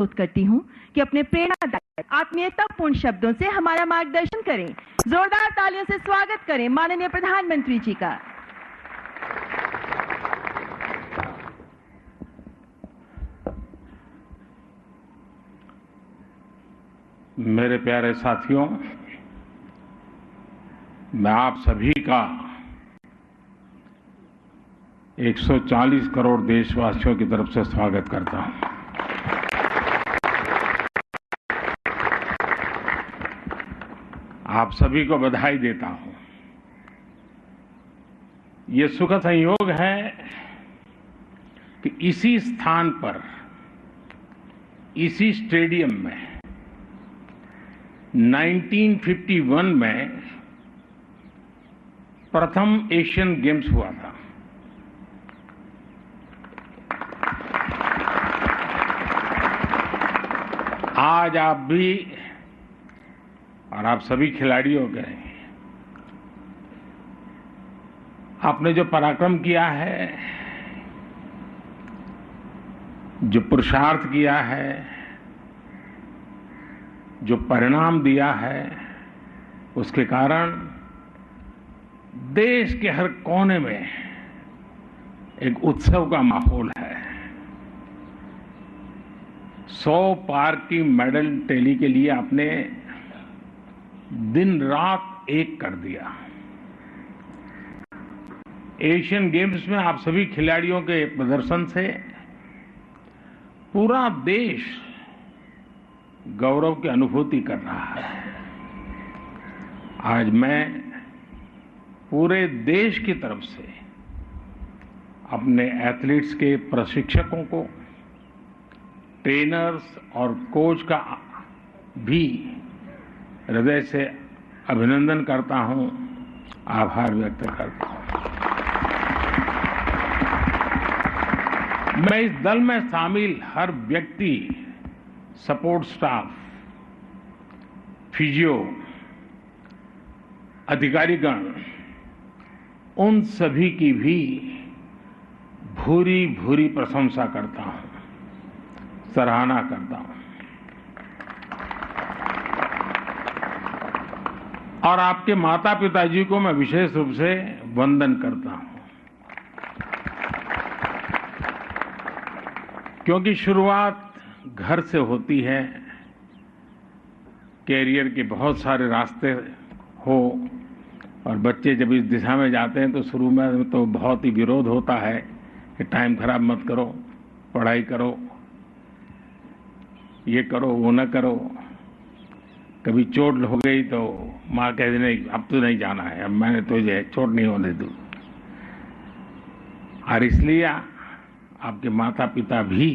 अनुरोध करती हूं कि अपने प्रेरणादायक आत्मीयतापूर्ण शब्दों से हमारा मार्गदर्शन करें। जोरदार तालियों से स्वागत करें माननीय प्रधानमंत्री जी का। मेरे प्यारे साथियों, मैं आप सभी का 140 करोड़ देशवासियों की तरफ से स्वागत करता हूं। आप सभी को बधाई देता हूं। ये सुखद संयोग है कि इसी स्थान पर, इसी स्टेडियम में 1951 में प्रथम एशियन गेम्स हुआ था। आज आप भी और आप सभी खिलाड़ियों के आपने जो पराक्रम किया है, जो पुरुषार्थ किया है, जो परिणाम दिया है, उसके कारण देश के हर कोने में एक उत्सव का माहौल है। 100 पार की मेडल टैली के लिए आपने दिन रात एक कर दिया। एशियन गेम्स में आप सभी खिलाड़ियों के प्रदर्शन से पूरा देश गौरव की अनुभूति कर रहा है। आज मैं पूरे देश की तरफ से अपने एथलीट्स के प्रशिक्षकों को, ट्रेनर्स और कोच का भी हृदय से अभिनंदन करता हूं, आभार व्यक्त करता हूं। मैं इस दल में शामिल हर व्यक्ति, सपोर्ट स्टाफ, फिजियो, अधिकारीगण, उन सभी की भी भूरी भूरी प्रशंसा करता हूं, सराहना करता हूं। और आपके माता पिताजी को मैं विशेष रूप से वंदन करता हूं, क्योंकि शुरुआत घर से होती है। कैरियर के बहुत सारे रास्ते हो और बच्चे जब इस दिशा में जाते हैं तो शुरू में तो बहुत ही विरोध होता है कि टाइम खराब मत करो, पढ़ाई करो, ये करो, वो न करो। कभी चोट हो गई तो माँ कहती नहीं, अब तो नहीं जाना है, अब मैंने तुझे चोट नहीं होने दी। और इसलिए आपके माता पिता भी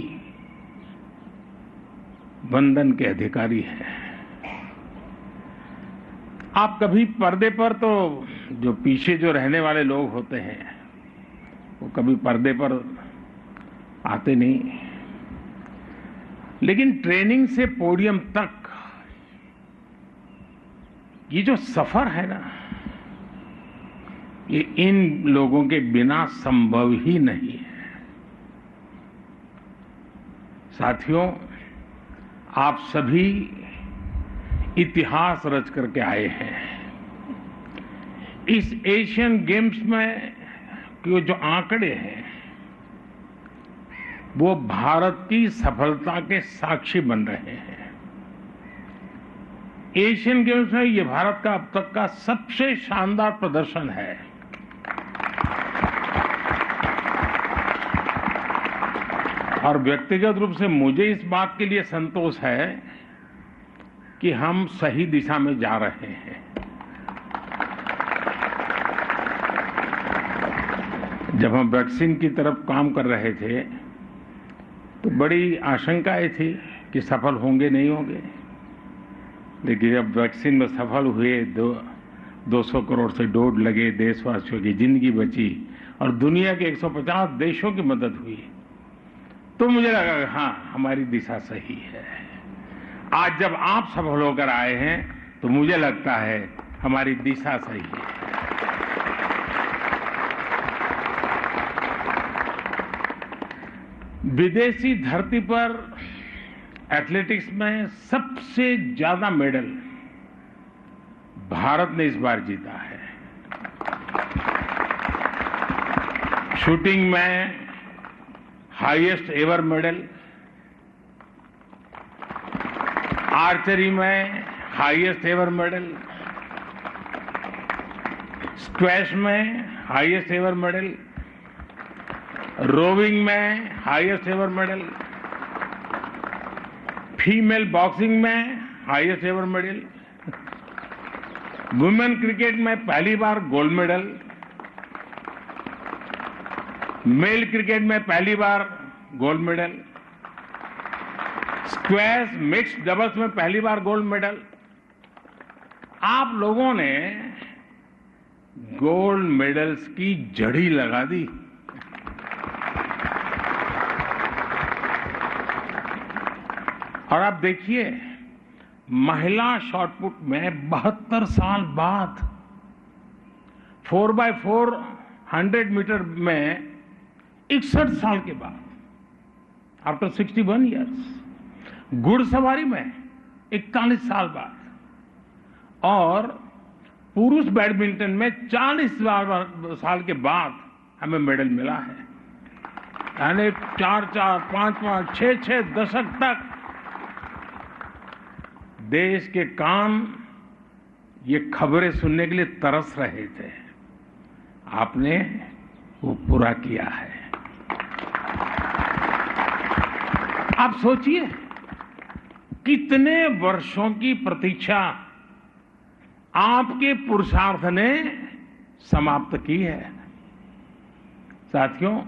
वंदन के अधिकारी हैं। आप कभी पर्दे पर, तो जो पीछे जो रहने वाले लोग होते हैं वो कभी पर्दे पर आते नहीं, लेकिन ट्रेनिंग से पोडियम तक ये जो सफर है ना, ये इन लोगों के बिना संभव ही नहीं है। साथियों, आप सभी इतिहास रच करके आए हैं। इस एशियन गेम्स में जो आंकड़े हैं वो भारत की सफलता के साक्षी बन रहे हैं। एशियन गेम्स में ये भारत का अब तक का सबसे शानदार प्रदर्शन है। और व्यक्तिगत रूप से मुझे इस बात के लिए संतोष है कि हम सही दिशा में जा रहे हैं। जब हम वैक्सीन की तरफ काम कर रहे थे तो बड़ी आशंकाएं थी कि सफल होंगे नहीं होंगे, लेकिन जब वैक्सीन में सफल हुए, 200 करोड़ से डोज लगे, देशवासियों की जिंदगी बची और दुनिया के 150 देशों की मदद हुई, तो मुझे लगा कि हाँ, हमारी दिशा सही है। आज जब आप सफल होकर आए हैं तो मुझे लगता है हमारी दिशा सही है। विदेशी धरती पर एथलेटिक्स में सबसे ज्यादा मेडल भारत ने इस बार जीता है। शूटिंग में हाईएस्ट एवर मेडल, आर्चरी में हाईएस्ट एवर मेडल, स्क्वैश में हाईएस्ट एवर मेडल, रोविंग में highest ever medal, female boxing में highest ever medal, women cricket में पहली बार गोल्ड मेडल, मेल क्रिकेट में पहली बार gold medal, squash mixed doubles में पहली बार गोल्ड मेडल। आप लोगों ने गोल्ड मेडल्स की जड़ी लगा दी। और आप देखिए, महिला शॉटपुट में 72 साल बाद 4x4 100 मीटर में 61 साल के बाद, आफ्टर 61 ईयर्स, घुड़सवारी में 41 साल बाद, और पुरुष बैडमिंटन में 40 साल के बाद हमें मेडल मिला है। यानी 4-4, 5-5, 6-6 दशक तक देश के कान ये खबरें सुनने के लिए तरस रहे थे। आपने वो पूरा किया है। आप सोचिए, कितने वर्षों की प्रतीक्षा आपके पुरुषार्थ ने समाप्त की है। साथियों,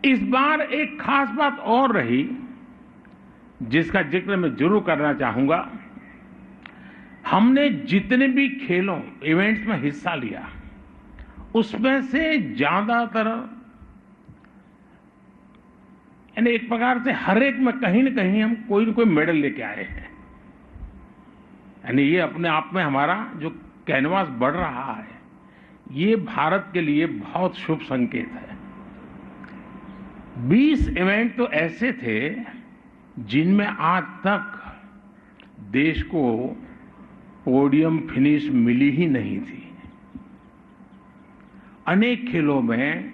इस बार एक खास बात और रही जिसका जिक्र मैं जरूर करना चाहूंगा। हमने जितने भी खेलों, इवेंट्स में हिस्सा लिया, उसमें से ज्यादातर, यानी एक प्रकार से हर एक में कहीं न कहीं हम कोई न कोई मेडल लेके आए हैं। यानी ये अपने आप में हमारा जो कैनवास बढ़ रहा है, ये भारत के लिए बहुत शुभ संकेत है। 20 इवेंट तो ऐसे थे जिनमें आज तक देश को पोडियम फिनिश मिली ही नहीं थी। अनेक खेलों में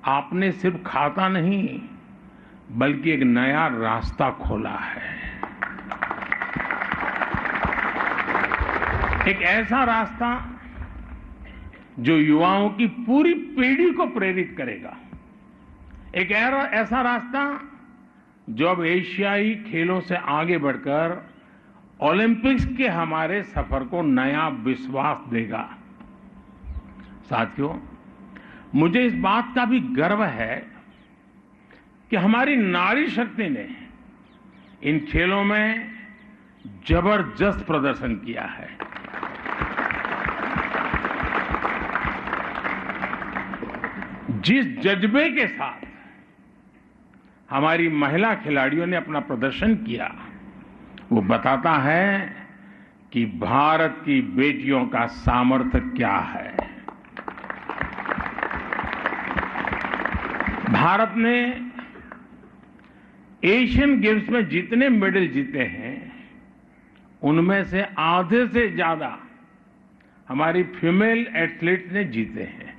आपने सिर्फ खाता नहीं, बल्कि एक नया रास्ता खोला है। एक ऐसा रास्ता जो युवाओं की पूरी पीढ़ी को प्रेरित करेगा। एक ऐसा रास्ता जो अब एशियाई खेलों से आगे बढ़कर ओलंपिक्स के हमारे सफर को नया विश्वास देगा। साथियों, मुझे इस बात का भी गर्व है कि हमारी नारी शक्ति ने इन खेलों में जबरदस्त प्रदर्शन किया है। जिस जज्बे के साथ हमारी महिला खिलाड़ियों ने अपना प्रदर्शन किया, वो बताता है कि भारत की बेटियों का सामर्थ्य क्या है। भारत ने एशियन गेम्स में जितने मेडल जीते हैं, उनमें से आधे से ज्यादा हमारी फीमेल एथलीट्स ने जीते हैं।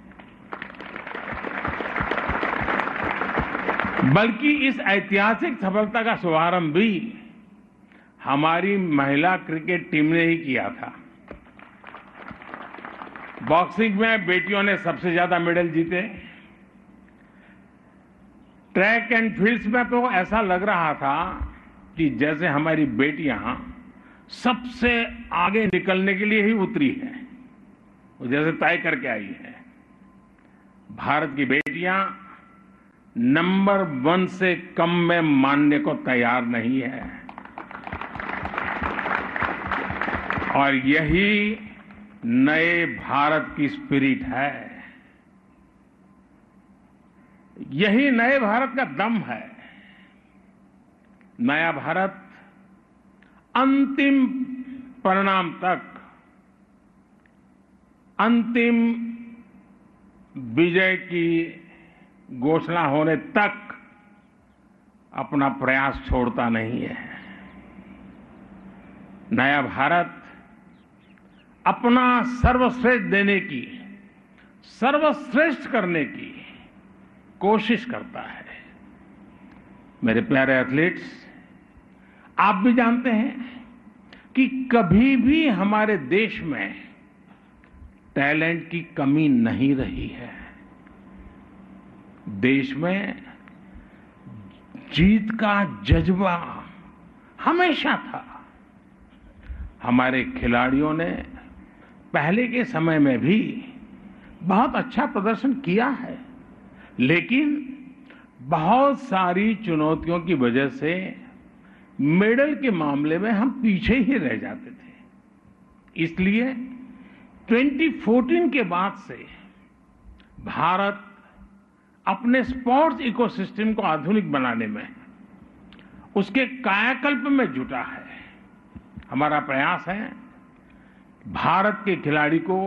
बल्कि इस ऐतिहासिक सफलता का शुभारंभ भी हमारी महिला क्रिकेट टीम ने ही किया था। बॉक्सिंग में बेटियों ने सबसे ज्यादा मेडल जीते। ट्रैक एंड फील्ड्स में तो ऐसा लग रहा था कि जैसे हमारी बेटियां सबसे आगे निकलने के लिए ही उतरी हैं, वो जैसे तय करके आई हैं। भारत की बेटियां नंबर 1 से कम में मानने को तैयार नहीं है, और यही नए भारत की स्पिरिट है। यही नए भारत का दम है। नया भारत अंतिम परिणाम तक, अंतिम विजय की घोषणा होने तक अपना प्रयास छोड़ता नहीं है। नया भारत अपना सर्वश्रेष्ठ देने की, सर्वश्रेष्ठ करने की कोशिश करता है। मेरे प्यारे एथलीट्स, आप भी जानते हैं कि कभी भी हमारे देश में टैलेंट की कमी नहीं रही है। देश में जीत का जज्बा हमेशा था। हमारे खिलाड़ियों ने पहले के समय में भी बहुत अच्छा प्रदर्शन किया है, लेकिन बहुत सारी चुनौतियों की वजह से मेडल के मामले में हम पीछे ही रह जाते थे। इसलिए 2014 के बाद से भारत अपने स्पोर्ट्स इकोसिस्टम को आधुनिक बनाने में, उसके कायाकल्प में जुटा है। हमारा प्रयास है भारत के खिलाड़ी को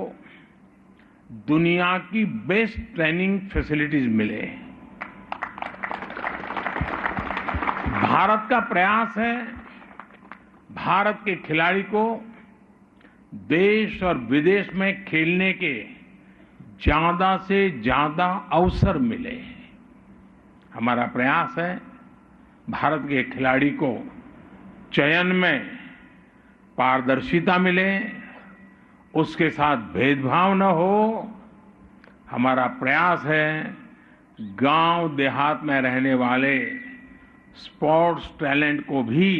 दुनिया की बेस्ट ट्रेनिंग फैसिलिटीज मिले। भारत का प्रयास है भारत के खिलाड़ी को देश और विदेश में खेलने के ज्यादा से ज्यादा अवसर मिले। हमारा प्रयास है भारत के खिलाड़ी को चयन में पारदर्शिता मिले, उसके साथ भेदभाव न हो। हमारा प्रयास है गांव देहात में रहने वाले स्पोर्ट्स टैलेंट को भी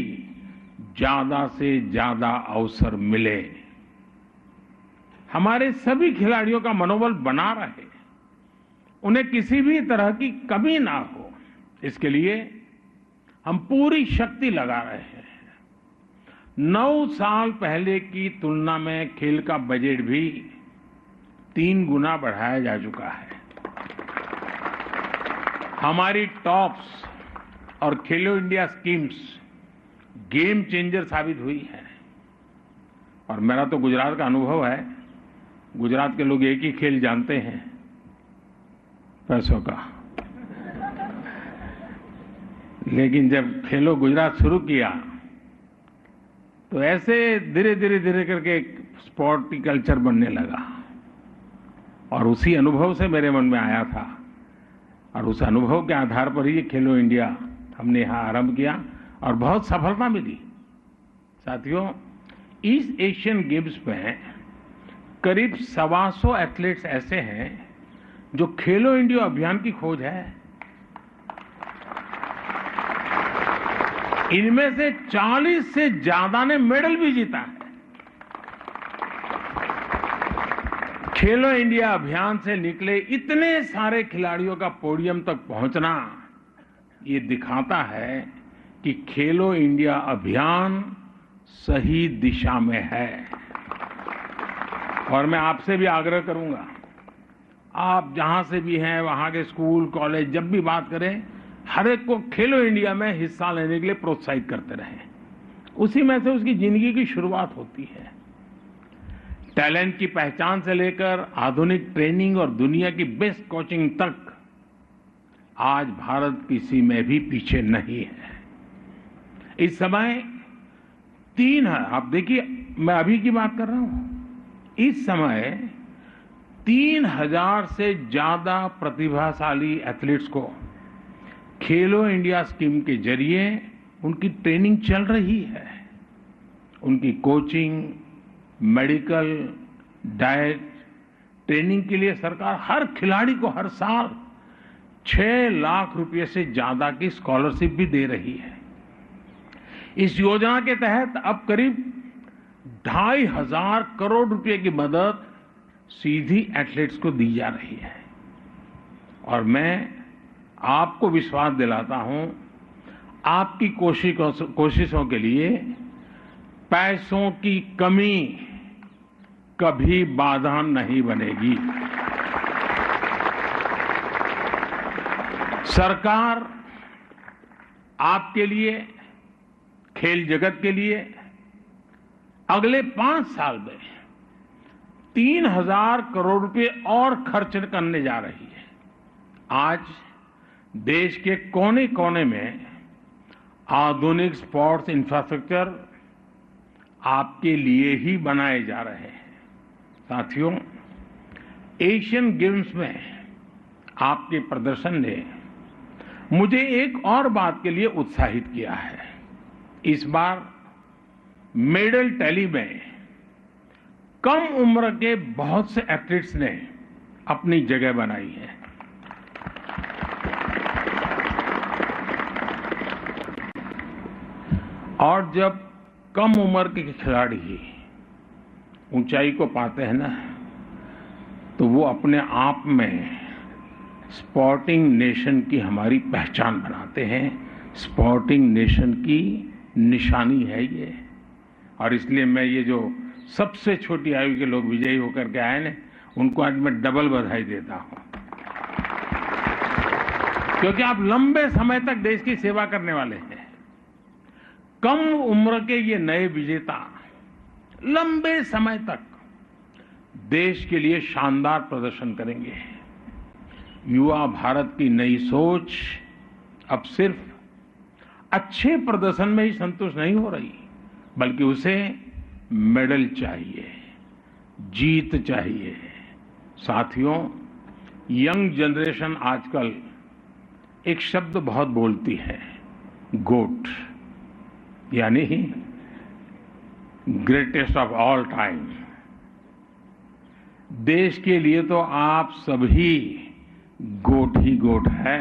ज्यादा से ज्यादा अवसर मिले। हमारे सभी खिलाड़ियों का मनोबल बना रहे, उन्हें किसी भी तरह की कमी ना हो, इसके लिए हम पूरी शक्ति लगा रहे हैं। 9 साल पहले की तुलना में खेल का बजट भी 3 गुना बढ़ाया जा चुका है। हमारी टॉप्स और खेलो इंडिया स्कीम्स गेम चेंजर साबित हुई है। और मेरा तो गुजरात का अनुभव है, गुजरात के लोग एक ही खेल जानते हैं, पैसों का। लेकिन जब खेलो गुजरात शुरू किया तो ऐसे धीरे धीरे करके एक स्पोर्टी कल्चर बनने लगा। और उसी अनुभव से मेरे मन में आया था, और उस अनुभव के आधार पर ही खेलो इंडिया हमने यहां आरंभ किया और बहुत सफलता मिली। साथियों, ईस्ट एशियन गेम्स में करीब 125 एथलीट्स ऐसे हैं जो खेलो इंडिया अभियान की खोज है। इनमें से 40 से ज्यादा ने मेडल भी जीता है। खेलो इंडिया अभियान से निकले इतने सारे खिलाड़ियों का पोडियम तक पहुंचना, ये दिखाता है कि खेलो इंडिया अभियान सही दिशा में है। और मैं आपसे भी आग्रह करूंगा, आप जहां से भी हैं, वहां के स्कूल कॉलेज जब भी बात करें, हर एक को खेलो इंडिया में हिस्सा लेने के लिए प्रोत्साहित करते रहें। उसी में से उसकी जिंदगी की शुरुआत होती है। टैलेंट की पहचान से लेकर आधुनिक ट्रेनिंग और दुनिया की बेस्ट कोचिंग तक आज भारत किसी में भी पीछे नहीं है। इस समय 3 है, आप देखिए, मैं अभी की बात कर रहा हूं, इस समय 3000 से ज्यादा प्रतिभाशाली एथलीट्स को खेलो इंडिया स्कीम के जरिए उनकी ट्रेनिंग चल रही है। उनकी कोचिंग, मेडिकल, डाइट, ट्रेनिंग के लिए सरकार हर खिलाड़ी को हर साल 6 लाख रुपए से ज्यादा की स्कॉलरशिप भी दे रही है। इस योजना के तहत अब करीब 2,500 करोड़ रुपए की मदद सीधी एथलीट्स को दी जा रही है। और मैं आपको विश्वास दिलाता हूं, आपकी कोशिशों के लिए पैसों की कमी कभी बाधा नहीं बनेगी। सरकार आपके लिए, खेल जगत के लिए अगले 5 साल में 3,000 करोड़ रुपए और खर्च करने जा रही है। आज देश के कोने कोने में आधुनिक स्पोर्ट्स इंफ्रास्ट्रक्चर आपके लिए ही बनाए जा रहे हैं। साथियों, एशियन गेम्स में आपके प्रदर्शन ने मुझे एक और बात के लिए उत्साहित किया है। इस बार मेडल टैली में कम उम्र के बहुत से एथलीट्स ने अपनी जगह बनाई है। और जब कम उम्र के खिलाड़ी ऊंचाई को पाते हैं ना, तो वो अपने आप में स्पोर्टिंग नेशन की हमारी पहचान बनाते हैं। स्पोर्टिंग नेशन की निशानी है ये। और इसलिए मैं ये जो सबसे छोटी आयु के लोग विजयी होकर के आए ना, उनको आज मैं डबल बधाई देता हूं, क्योंकि आप लंबे समय तक देश की सेवा करने वाले हैं। कम उम्र के ये नए विजेता लंबे समय तक देश के लिए शानदार प्रदर्शन करेंगे। युवा भारत की नई सोच अब सिर्फ अच्छे प्रदर्शन में ही संतुष्ट नहीं हो रही, बल्कि उसे मेडल चाहिए, जीत चाहिए। साथियों, यंग जनरेशन आजकल एक शब्द बहुत बोलती है, गोट, यानी ग्रेटेस्ट ऑफ ऑल टाइम। देश के लिए तो आप सभी गोट ही गोट है।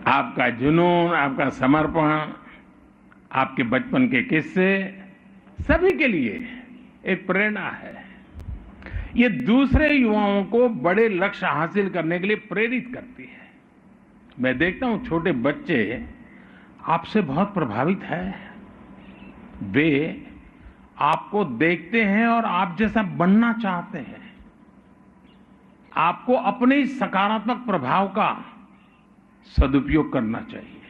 आपका जुनून, आपका समर्पण, आपके बचपन के किस्से सभी के लिए एक प्रेरणा है। ये दूसरे युवाओं को बड़े लक्ष्य हासिल करने के लिए प्रेरित करती है। मैं देखता हूं छोटे बच्चे आपसे बहुत प्रभावित हैं। वे आपको देखते हैं और आप जैसा बनना चाहते हैं। आपको अपने इस सकारात्मक प्रभाव का सदुपयोग करना चाहिए।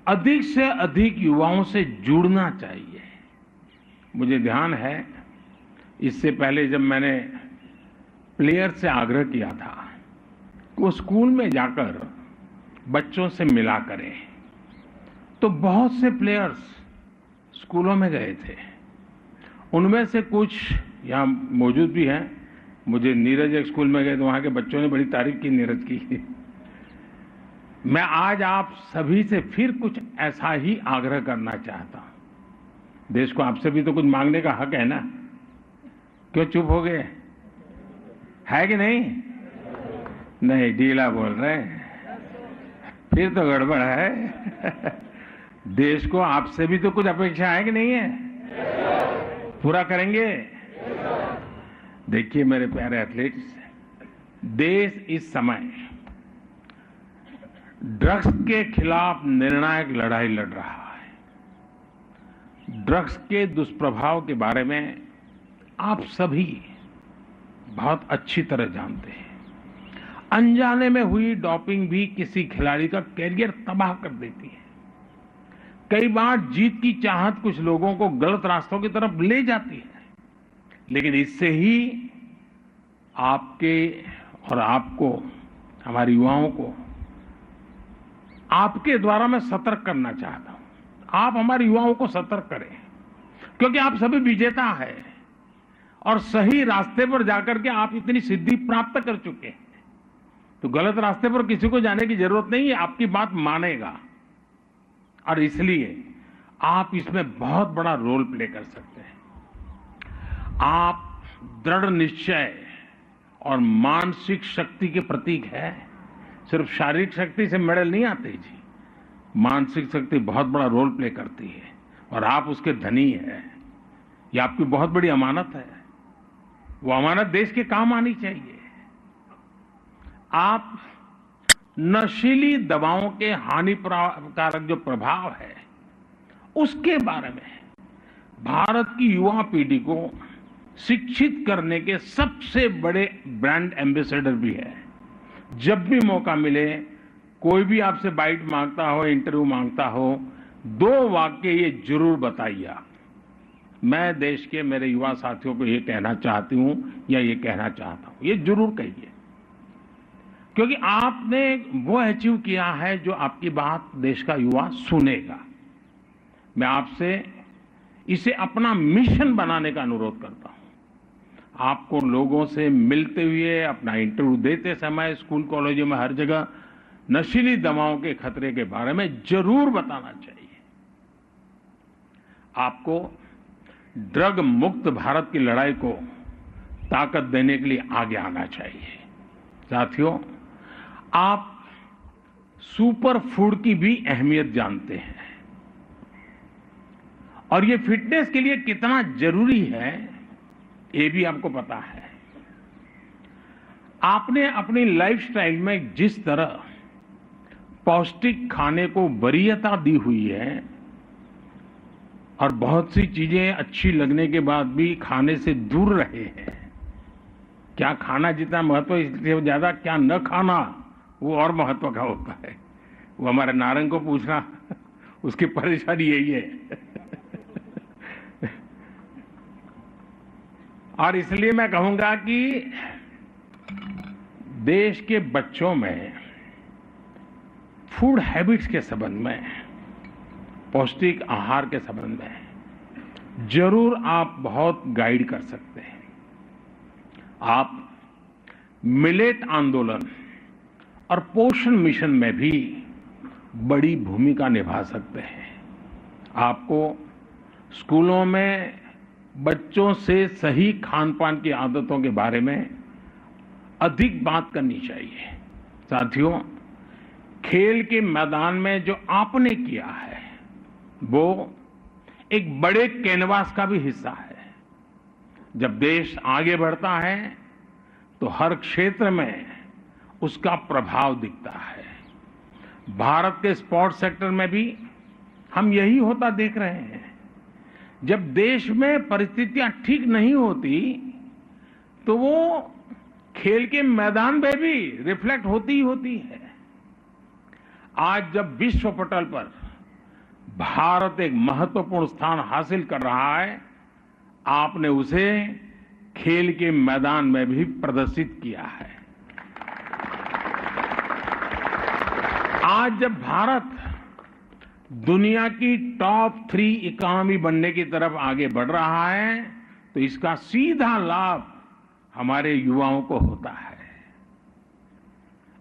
अधिक से अधिक युवाओं से जुड़ना चाहिए। मुझे ध्यान है, इससे पहले जब मैंने प्लेयर से आग्रह किया था कि वो स्कूल में जाकर बच्चों से मिला करें, तो बहुत से प्लेयर्स स्कूलों में गए थे। उनमें से कुछ यहाँ मौजूद भी हैं। मुझे नीरज एक स्कूल में गए तो वहाँ के बच्चों ने बड़ी तारीफ की नीरज की। मैं आज आप सभी से फिर कुछ ऐसा ही आग्रह करना चाहता हूं। देश को आपसे भी तो कुछ मांगने का हक है ना। क्यों चुप हो गए? है कि नहीं? नहीं, ढीला बोल रहे हैं, फिर तो गड़बड़ है। देश को आपसे भी तो कुछ अपेक्षा है कि नहीं है? पूरा करेंगे? देखिए मेरे प्यारे एथलीट्स, देश इस समय ड्रग्स के खिलाफ निर्णायक लड़ाई लड़ रहा है। ड्रग्स के दुष्प्रभाव के बारे में आप सभी बहुत अच्छी तरह जानते हैं। अनजाने में हुई डोपिंग भी किसी खिलाड़ी का कैरियर तबाह कर देती है। कई बार जीत की चाहत कुछ लोगों को गलत रास्तों की तरफ ले जाती है, लेकिन इससे ही आपके और आपको, हमारे युवाओं को आपके द्वारा मैं सतर्क करना चाहता हूं। आप हमारे युवाओं को सतर्क करें, क्योंकि आप सभी विजेता हैं और सही रास्ते पर जाकर के आप इतनी सिद्धि प्राप्त कर चुके हैं। तो गलत रास्ते पर किसी को जाने की जरूरत नहीं है, आपकी बात मानेगा। और इसलिए आप इसमें बहुत बड़ा रोल प्ले कर सकते हैं। आप दृढ़ निश्चय और मानसिक शक्ति के प्रतीक है। सिर्फ शारीरिक शक्ति से मेडल नहीं आते जी, मानसिक शक्ति बहुत बड़ा रोल प्ले करती है और आप उसके धनी हैं। ये आपकी बहुत बड़ी अमानत है। वो अमानत देश के काम आनी चाहिए। आप नशीली दवाओं के हानिकारक जो प्रभाव है उसके बारे में भारत की युवा पीढ़ी को शिक्षित करने के सबसे बड़े ब्रांड एम्बेसडर भी है। जब भी मौका मिले, कोई भी आपसे बाइट मांगता हो, इंटरव्यू मांगता हो, 2 वाक्य ये जरूर बताइए आप। मैं देश के मेरे युवा साथियों को ये कहना चाहती हूं या ये कहना चाहता हूं, ये जरूर कहिए, क्योंकि आपने वो अचीव किया है जो आपकी बात देश का युवा सुनेगा। मैं आपसे इसे अपना मिशन बनाने का अनुरोध करता हूं। आपको लोगों से मिलते हुए, अपना इंटरव्यू देते समय, स्कूल कॉलेजों में हर जगह नशीली दवाओं के खतरे के बारे में जरूर बताना चाहिए। आपको ड्रग मुक्त भारत की लड़ाई को ताकत देने के लिए आगे आना चाहिए। साथियों, आप सुपर फूड की भी अहमियत जानते हैं और ये फिटनेस के लिए कितना जरूरी है ये भी आपको पता है। आपने अपनी लाइफस्टाइल में जिस तरह पौष्टिक खाने को वरीयता दी हुई है और बहुत सी चीजें अच्छी लगने के बाद भी खाने से दूर रहे हैं। क्या खाना जितना महत्व, इसलिए ज्यादा क्या न खाना वो और महत्व का होता है। वो हमारे नारंग को पूछना, उसकी परेशानी यही है। और इसलिए मैं कहूंगा कि देश के बच्चों में फूड हैबिट्स के संबंध में, पौष्टिक आहार के संबंध में जरूर आप बहुत गाइड कर सकते हैं। आप मिलेट आंदोलन और पोषण मिशन में भी बड़ी भूमिका निभा सकते हैं। आपको स्कूलों में बच्चों से सही खान पान की आदतों के बारे में अधिक बात करनी चाहिए। साथियों, खेल के मैदान में जो आपने किया है वो एक बड़े कैनवास का भी हिस्सा है। जब देश आगे बढ़ता है तो हर क्षेत्र में उसका प्रभाव दिखता है। भारत के स्पोर्ट्स सेक्टर में भी हम यही होता देख रहे हैं। जब देश में परिस्थितियां ठीक नहीं होती तो वो खेल के मैदान में भी रिफ्लेक्ट होती ही होती है। आज जब विश्व पटल पर भारत एक महत्वपूर्ण स्थान हासिल कर रहा है, आपने उसे खेल के मैदान में भी प्रदर्शित किया है। आज जब भारत दुनिया की टॉप 3 इकोनॉमी बनने की तरफ आगे बढ़ रहा है तो इसका सीधा लाभ हमारे युवाओं को होता है।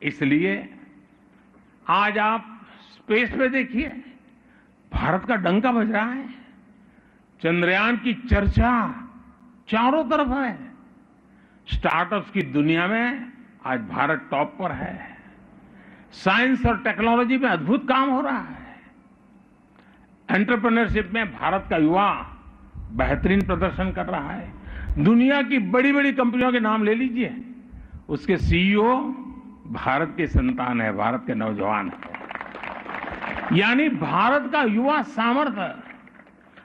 इसलिए आज आप स्पेस पे देखिए, भारत का डंका बज रहा है। चंद्रयान की चर्चा चारों तरफ है। स्टार्टअप्स की दुनिया में आज भारत टॉप पर है। साइंस और टेक्नोलॉजी में अद्भुत काम हो रहा है। एंटरप्रेन्योरशिप में भारत का युवा बेहतरीन प्रदर्शन कर रहा है। दुनिया की बड़ी बड़ी कंपनियों के नाम ले लीजिए, उसके सीईओ भारत के संतान है, भारत के नौजवान है। यानी भारत का युवा सामर्थ्य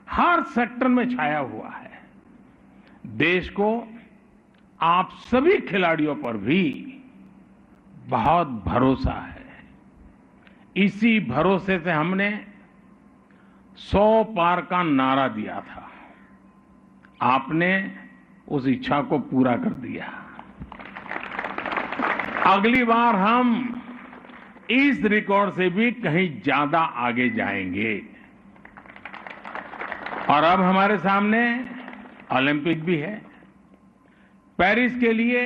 हर सेक्टर में छाया हुआ है। देश को आप सभी खिलाड़ियों पर भी बहुत भरोसा है। इसी भरोसे से हमने 100 पार का नारा दिया था। आपने उस इच्छा को पूरा कर दिया। अगली बार हम इस रिकॉर्ड से भी कहीं ज्यादा आगे जाएंगे। और अब हमारे सामने ओलंपिक भी है। पेरिस के लिए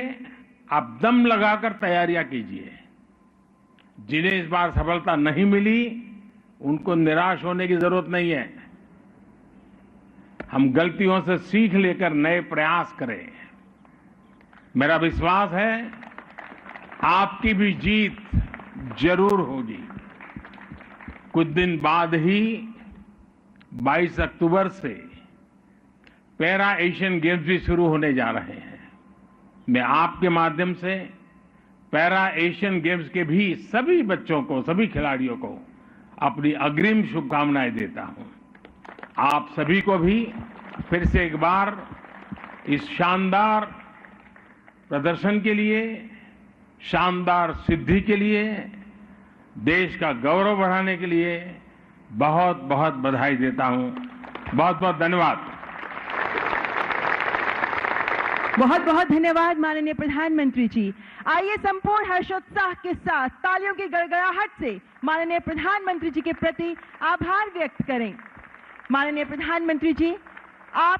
आप दम लगाकर तैयारियां कीजिए। जिन्हें इस बार सफलता नहीं मिली उनको निराश होने की जरूरत नहीं है। हम गलतियों से सीख लेकर नए प्रयास करें। मेरा विश्वास है आपकी भी जीत जरूर होगी। कुछ दिन बाद ही 22 अक्टूबर से पैरा एशियन गेम्स भी शुरू होने जा रहे हैं। मैं आपके माध्यम से पैरा एशियन गेम्स के भी सभी बच्चों को, सभी खिलाड़ियों को अपनी अग्रिम शुभकामनाएं देता हूं। आप सभी को भी फिर से एक बार इस शानदार प्रदर्शन के लिए, शानदार सिद्धि के लिए, देश का गौरव बढ़ाने के लिए बहुत बहुत बधाई देता हूं। बहुत बहुत धन्यवाद। बहुत बहुत धन्यवाद माननीय प्रधानमंत्री जी। आइए संपूर्ण हर्षोत्साह के साथ तालियों की गड़गड़ाहट से माननीय प्रधानमंत्री जी के प्रति आभार व्यक्त करें। माननीय प्रधानमंत्री जी, आप